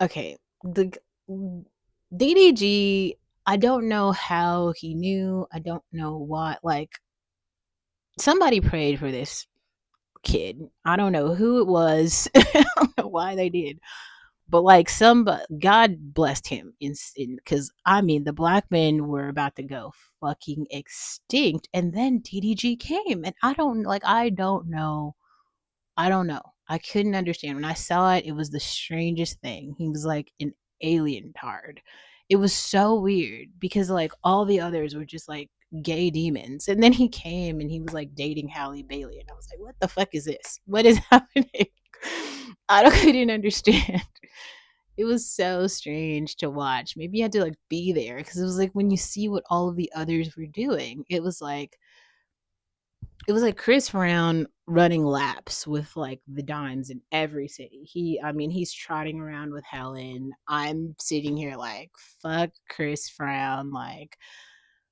okay, the DDG, I don't know how he knew. I don't know why. Like, somebody prayed for this kid. I don't know who it was. I don't know why they did. But like some God blessed him in because I mean the black men were about to go fucking extinct, and then DDG came, and I don't know. I couldn't understand when I saw it. It was the strangest thing. He was like an alien tard. It was so weird because like all the others were just like gay demons, and then he came and he was like dating Halle Bailey, and I was like, what the fuck is this? What is happening? Couldn't understand. It was so strange to watch. Maybe you had to like be there because it was like when you see what all of the others were doing, it was like Chris Brown running laps with like the dimes in every city. I mean, he's trotting around with Helen. I'm sitting here like, fuck Chris Brown. Like,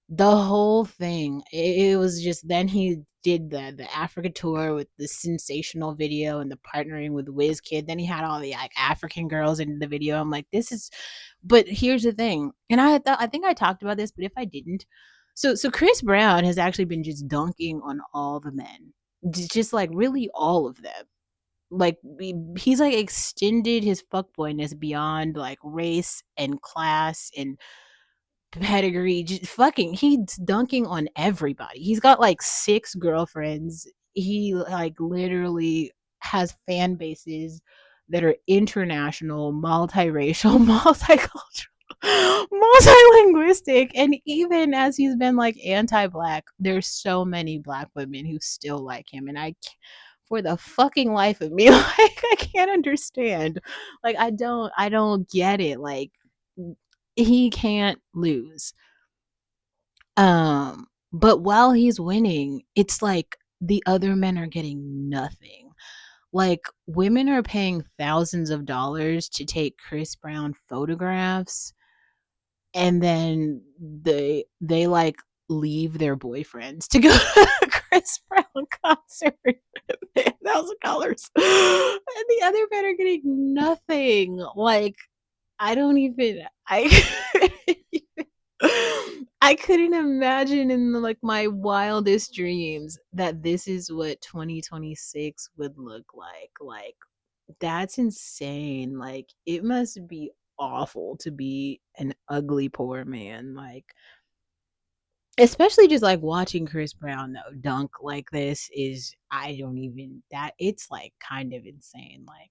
the whole thing. It was just, then he did the Africa tour with the sensational video and the partnering with WizKid. Then he had all the like African girls in the video. I'm like, this is, but here's the thing. And I think I talked about this, but if I didn't, so Chris Brown has actually been just dunking on all the men, just like really all of them. Like he's like extended his fuckboyness beyond like race and class and pedigree. Just fucking, he's dunking on everybody. He's got like six girlfriends. He like literally has fan bases that are international, multiracial, multicultural, multilinguistic, and even as he's been like anti-black, there's so many black women who still like him, and for the fucking life of me, like I can't understand. Like I don't get it. Like he can't lose. But while he's winning, it's like the other men are getting nothing. Like women are paying thousands of dollars to take Chris Brown photographs, and then they like leave their boyfriends to go to a Chris Brown concert. $1,000, and the other men are getting nothing. Like I don't even I couldn't imagine in like my wildest dreams that this is what 2026 would look like. Like that's insane. Like it must be awful to be an ugly poor man. Like especially just like watching Chris Brown though dunk like this is, I don't even, that it's like kind of insane. Like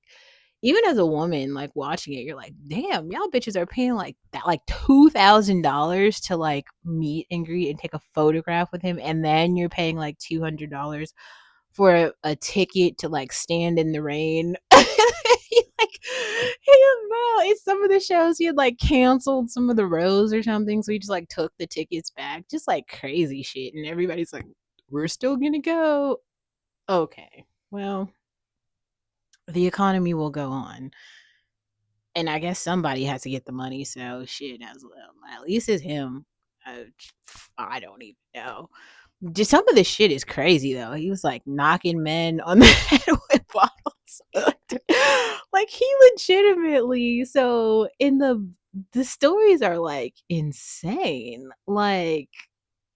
even as a woman like watching it, you're like, damn, y'all bitches are paying like that, like $2,000 to like meet and greet and take a photograph with him, and then you're paying like $200 for a ticket to like stand in the rain. Like he well, it's some of the shows he had like canceled some of the rows or something, so he just like took the tickets back, just like crazy shit, and everybody's like, we're still gonna go. Okay, well, the economy will go on, and I guess somebody has to get the money, so shit, as well, at least it's him. uh, I don't even know. Just some of the shit is crazy though. He was like knocking men on the head with bottles. Like he legitimately, so in the stories are like insane. Like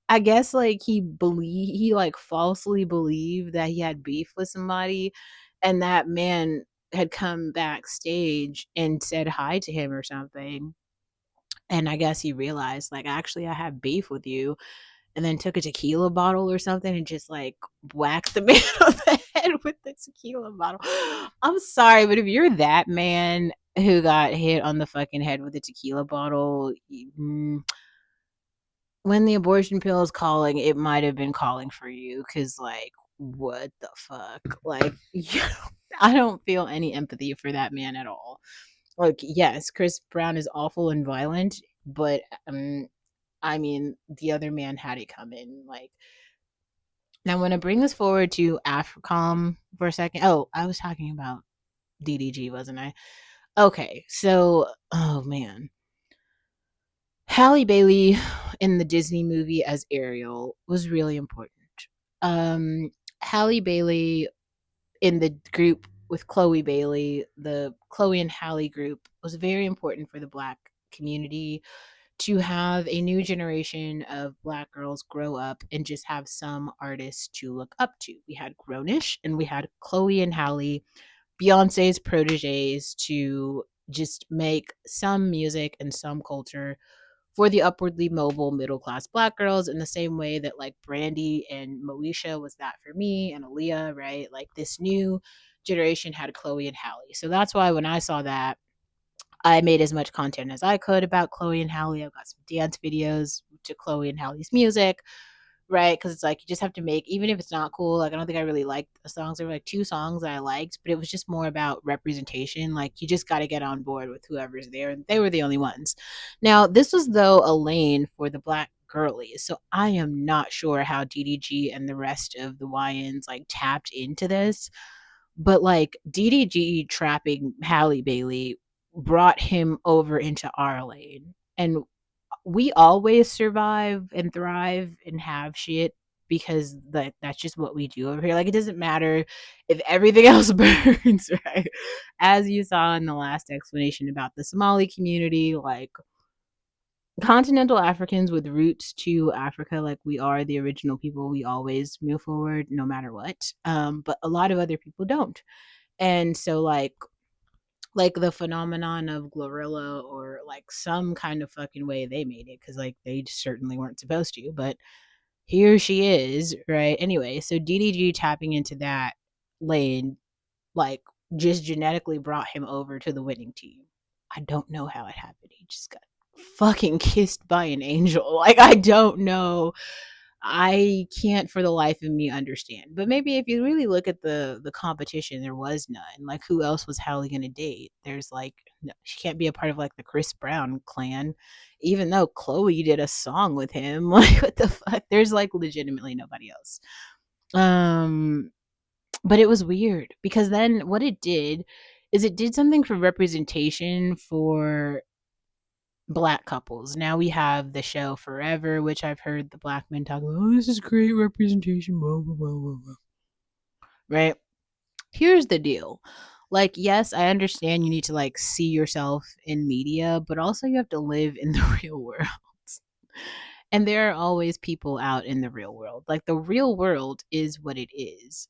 I guess like he like falsely believed that he had beef with somebody, and that man had come backstage and said hi to him or something. And I guess he realized like, actually I have beef with you, and then took a tequila bottle or something and just like whacked the man on the head with the tequila bottle. I'm sorry, but if you're that man who got hit on the fucking head with a tequila bottle, when the abortion pill is calling, it might have been calling for you, because like, what the fuck? Like, I don't feel any empathy for that man at all. Like, yes, Chris Brown is awful and violent, but I mean, the other man had it coming. Like, now, when I bring this forward to AFRICOM for a second. Oh, I was talking about DDG, wasn't I? Okay, so, oh man. Halle Bailey in the Disney movie as Ariel was really important. Um, Halle Bailey in the group with Chloe Bailey, the Chloe and Halle group was very important for the Black community to have a new generation of Black girls grow up and just have some artists to look up to. We had Grownish and we had Chloe and Halle, Beyonce's proteges, to just make some music and some culture for the upwardly mobile middle class Black girls, in the same way that like Brandy and Moesha was that for me, and Aaliyah, right? Like this new generation had Chloe and Halle. So that's why when I saw that, I made as much content as I could about Chloe and Halle. I've got some dance videos to Chloe and Halle's music, right? Because it's like you just have to make, even if it's not cool. Like I don't think I really liked the songs. There were like two songs that I liked, but it was just more about representation. Like you just got to get on board with whoever's there, and they were the only ones. Now this was though a lane for the Black girlies, so I am not sure how DDG and the rest of the YNs like tapped into this, but like DDG trapping Halle Bailey brought him over into our lane. And we always survive and thrive and have shit because that's just what we do over here. Like it doesn't matter if everything else burns, right? As you saw in the last explanation about the Somali community, like continental Africans with roots to Africa, like we are the original people, we always move forward no matter what. But a lot of other people don't. And so like the phenomenon of Glorilla, or like some kind of fucking way they made it, because like they certainly weren't supposed to, but here she is, right? Anyway, so DDG tapping into that lane, like just genetically brought him over to the winning team. I don't know how it happened. He just got fucking kissed by an angel. Like I don't know, I can't for the life of me understand. But maybe if you really look at the competition, there was none. Like who else was Halle gonna date? There's like no, she can't be a part of like the Chris Brown clan, even though Chloe did a song with him. Like what the fuck? There's like legitimately nobody else. Um, but it was weird because then what it did is it did something for representation for Black couples. Now we have the show Forever, which I've heard the Black men talk about. Oh, this is great representation, blah, blah, blah, blah, blah. Right? Here's the deal. Like, yes, I understand you need to like see yourself in media, but also you have to live in the real world. And there are always people out in the real world. Like the real world is what it is.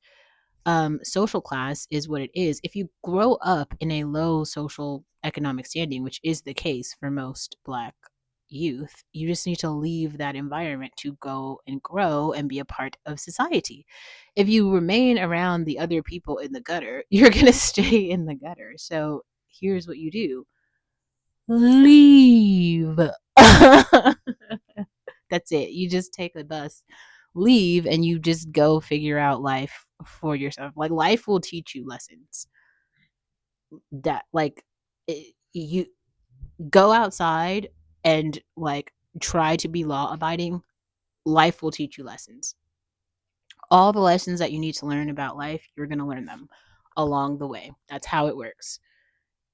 Social class is what it is. If you grow up in a low social economic standing, which is the case for most Black youth, you just need to leave that environment to go and grow and be a part of society. If you remain around the other people in the gutter, you're going to stay in the gutter. So here's what you do: leave. That's it. You just take the bus, leave, and you just go figure out life for yourself. Like life will teach you lessons that like you go outside and like try to be law abiding. Life will teach you lessons. All the lessons that you need to learn about life, you're going to learn them along the way. That's how it works.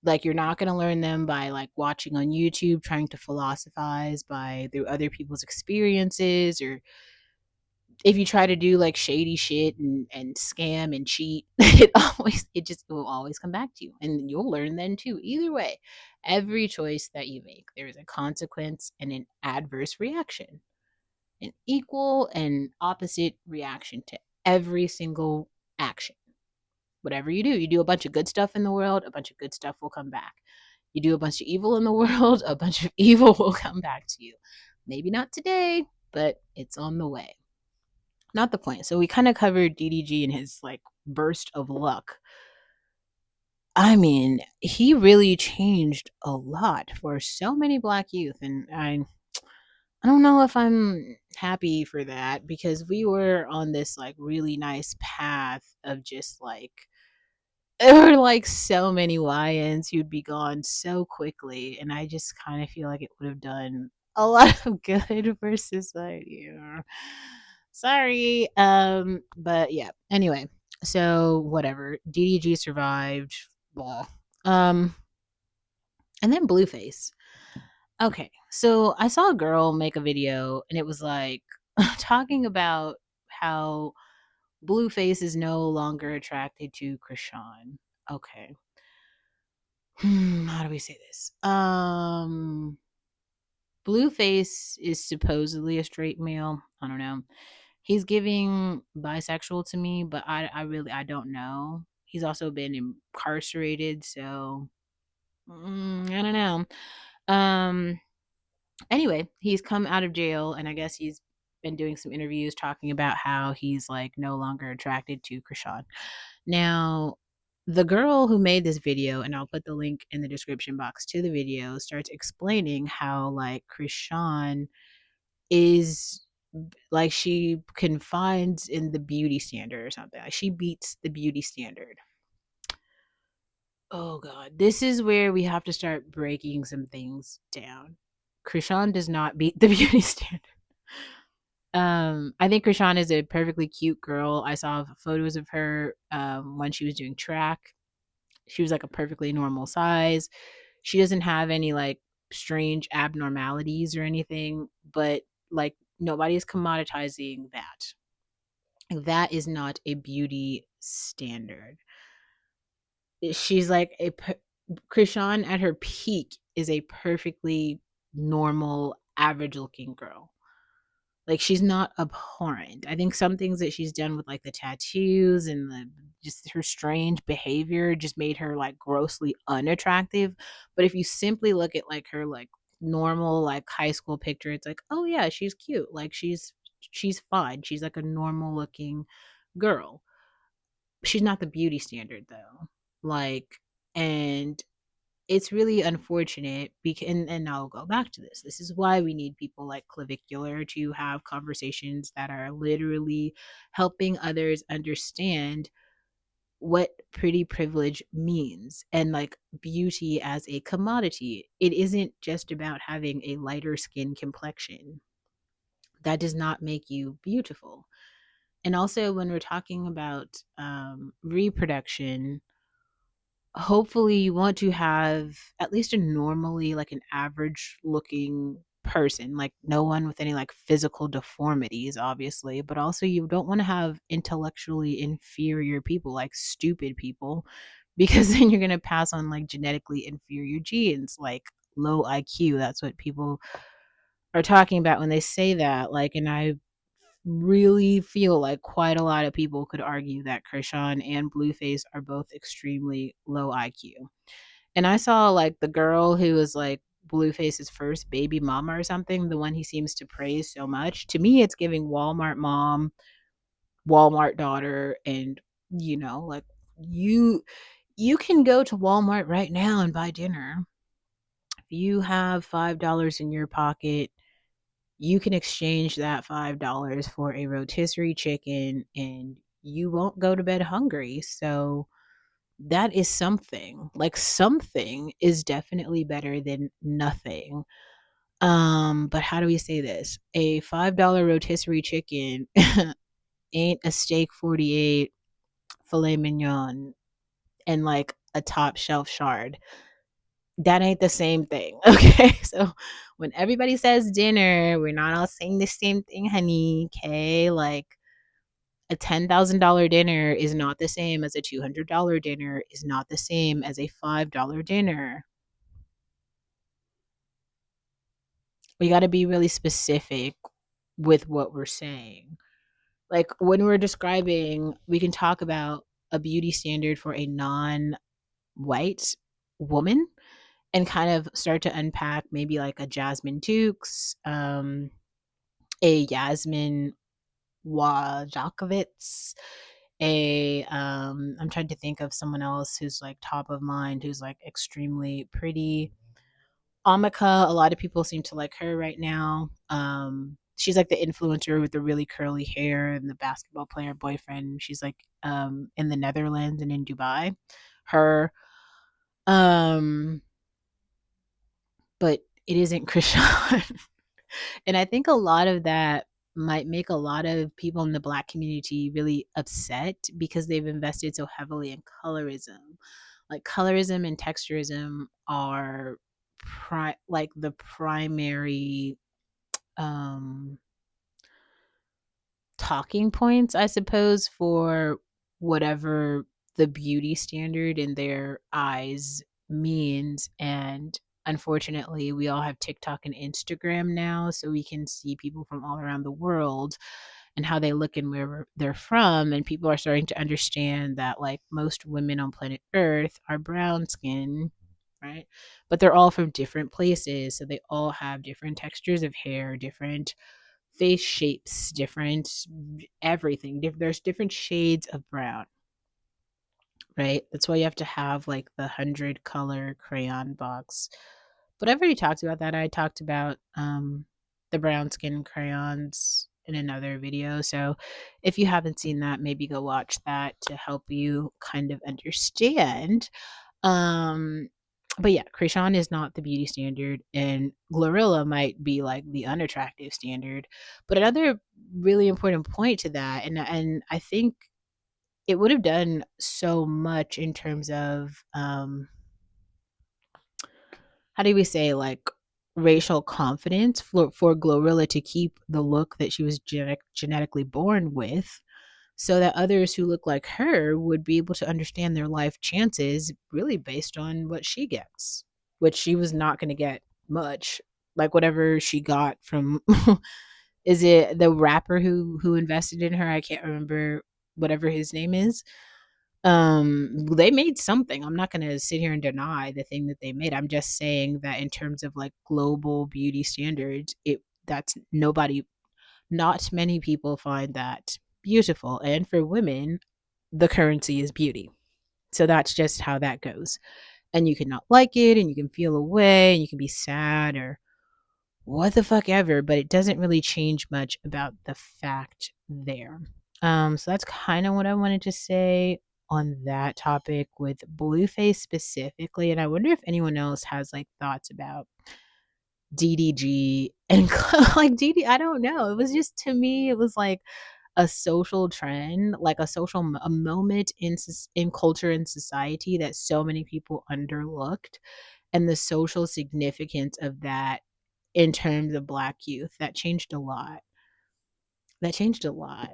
Like you're not going to learn them by like watching on YouTube trying to philosophize by through other people's experiences, or if you try to do like shady shit and scam and cheat, it will always come back to you, and you'll learn then too. Either way, every choice that you make, there is a consequence and an adverse reaction, an equal and opposite reaction to every single action. Whatever you do a bunch of good stuff in the world, a bunch of good stuff will come back. You do a bunch of evil in the world, a bunch of evil will come back to you. Maybe not today, but it's on the way. Not the point. So we kind of covered DDG and his like burst of luck. I mean, he really changed a lot for so many Black youth, and I don't know if I'm happy for that, because we were on this like really nice path of just like there were like so many YNs who'd be gone so quickly, and I just kind of feel like it would have done a lot of good for society. Sorry. But yeah. Anyway, so whatever. DDG survived. Blah. Um, and then Blueface. Okay, so I saw a girl make a video, and it was like talking about how Blueface is no longer attracted to Krishan. Okay. How do we say this? Blueface is supposedly a straight male. I don't know. He's giving bisexual to me, but I don't know. He's also been incarcerated, so I don't know. Um, anyway, he's come out of jail, and I guess he's been doing some interviews talking about how he's like no longer attracted to Krishan. Now, the girl who made this video, and I'll put the link in the description box to the video, starts explaining how like Krishan is like she confines in the beauty standard or something. Like she beats the beauty standard. Oh god, this is where we have to start breaking some things down. Krishan does not beat the beauty standard. I think Krishan is a perfectly cute girl. I saw photos of her when she was doing track. She was like a perfectly normal size. She doesn't have any like strange abnormalities or anything, but like nobody is commoditizing that. That is not a beauty standard. She's like Krishan at her peak is a perfectly normal, average looking girl. Like she's not abhorrent. I think some things that she's done with like the tattoos and the just her strange behavior just made her like grossly unattractive. But if you simply look at like her like normal like high school picture, it's like, oh yeah, she's cute. Like she's fine. She's like a normal looking girl. She's not the beauty standard though. Like, and it's really unfortunate because, and I'll go back to this. This is why we need people like Clavicular to have conversations that are literally helping others understand what pretty privilege means and like beauty as a commodity. It isn't just about having a lighter skin complexion. That does not make you beautiful. And also, when we're talking about reproduction, hopefully you want to have at least a normally like an average looking person, like no one with any like physical deformities obviously, but also you don't want to have intellectually inferior people, like stupid people, because then you're going to pass on like genetically inferior genes like low IQ. That's what people are talking about when they say that. Like, and I really feel like quite a lot of people could argue that Krishan and Blueface are both extremely low IQ. And I saw like the girl who was like Blueface's first baby mama or something, the one he seems to praise so much. To me, it's giving Walmart mom, Walmart daughter, and like you you can go to Walmart right now and buy dinner. If you have $5 in your pocket, you can exchange that $5 for a rotisserie chicken and you won't go to bed hungry. So that is something. Like something is definitely better than nothing. But how do we say this? A $5 rotisserie chicken ain't a steak 48 filet mignon and like a top shelf shard. That ain't the same thing. Okay. So when everybody says dinner, we're not all saying the same thing, honey. Okay. Like a $10,000 dinner is not the same as a $200 dinner, is not the same as a $5 dinner. We got to be really specific with what we're saying. Like when we're describing, we can talk about a beauty standard for a non white woman and kind of start to unpack maybe like a Jasmine Dukes, a Yasmin Wajakovitz, I'm trying to think of someone else who's like top of mind, who's like extremely pretty. Amika, a lot of people seem to like her right now. She's like the influencer with the really curly hair and the basketball player boyfriend. She's like in the Netherlands and in Dubai. Her um but it isn't Krishan. And I think a lot of that might make a lot of people in the black community really upset because they've invested so heavily in colorism. Like colorism and texturism are like the primary um talking points, I suppose, for whatever the beauty standard in their eyes means. And unfortunately, we all have TikTok and Instagram now, so we can see people from all around the world and how they look and where they're from. And people are starting to understand that, like, most women on planet Earth are brown skin, right? But they're all from different places. So they all have different textures of hair, different face shapes, different everything. There's different shades of brown, right? That's why you have to have like the 100 color crayon box. But I've already talked about that. I talked about the brown skin crayons in another video. So if you haven't seen that, maybe go watch that to help you kind of understand. Um, but yeah, Krishan is not the beauty standard, and Glorilla might be like the unattractive standard. But another really important point to that, and I think it would have done so much in terms of how do we say, like, racial confidence for Glorilla to keep the look that she was genetically born with, so that others who look like her would be able to understand their life chances really based on what she gets, which she was not going to get much. Like whatever she got from is it the rapper who invested in her? I can't remember whatever his name is. They made something. I'm not going to sit here and deny the thing that they made. I'm just saying that in terms of like global beauty standards, it that's nobody, not many people find that beautiful. And for women, the currency is beauty. So that's just how that goes. And you can not like it and you can feel away and you can be sad or what the fuck ever, but it doesn't really change much about the fact there. So that's kind of what I wanted to say on that topic with Blueface specifically. And I wonder if anyone else has like thoughts about DDG and like DD. I don't know. It was just, to me, it was like a social trend, like a a moment in in culture and society that so many people underlooked, and the social significance of that in terms of Black youth, that changed a lot. That changed a lot.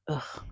Ugh.